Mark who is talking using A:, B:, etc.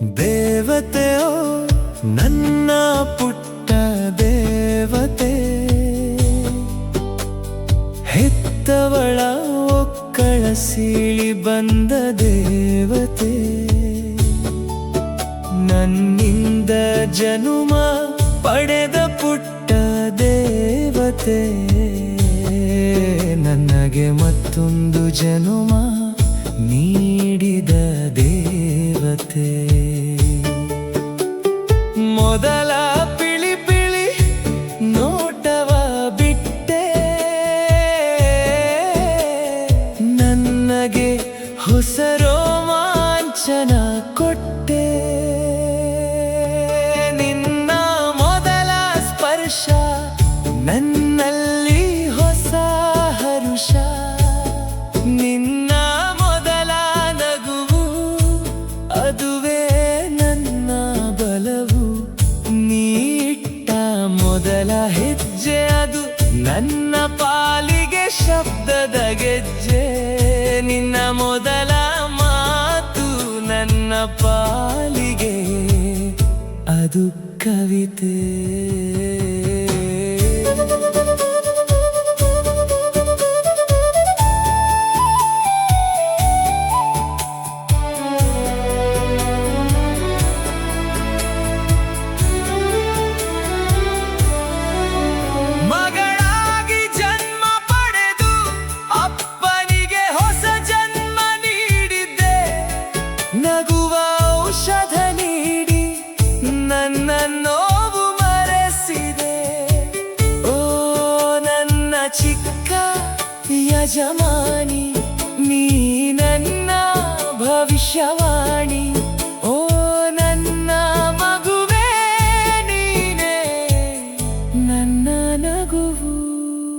A: ದೇವತೆಯೋ ನನ್ನ ಪುಟ್ಟ ದೇವತೆ, ಹೆತ್ತವಳ ಒಕ್ಕಳ ಸೀಳಿ ಬಂದ ದೇವತೆ, ನನ್ನಿಂದ ಜನುಮ ಪಡೆದ ಪುಟ್ಟ ದೇವತೆ, ನನಗೆ ಮತ್ತೊಂದು ಜನುಮ ನೀಡಿದ ದೇವತೆ. ಮೊದಲ ಪಿಳಿ ಪಿಳಿ ನೋಟವ ಬಿಟ್ಟೆ, ನನಗೆ ಹೊಸ ರೋಮಾಂಚನ ಕೊಟ್ಟೆ. ನಿನ್ನ ಮೊದಲ ಸ್ಪರ್ಶ ನನ್ನಲ್ಲಿ ಹೊಸ ಹರುಷ, ನಿನ್ನ ಮೊದಲ ನಗುವು ಅದುವೇ ನನ್ನ ಬಲವು, ನೀಟ್ಟ ಮೊದಲ ಹೆಜ್ಜೆ ಅದು ನನ್ನ ಪಾಲಿಗೆ ಶಬ್ದದ ಗೆಜ್ಜೆ, ನಿನ್ನ ಮೊದಲ ಮಾತು ನನ್ನ ಪಾಲಿಗೆ ಅದು ಕವಿತೆ. ಮಗಳಾಗಿ ಜನ್ಮ ಪಡೆದು ಅಪ್ಪನಿಗೆ ಹೊಸ ಜನ್ಮ ನೀಡಿದ್ದೆ, ನಗುವ ಔಷಧ ನೀಡಿ ನನ್ನ ನೋವು ಮರೆಸಿದೆ. ಓ ನನ್ನ ಚಿಕ್ಕ ಯಜಮಾನಿ, ನೀ ನನ್ನ ಭವಿಷ್ಯವಾಣಿ.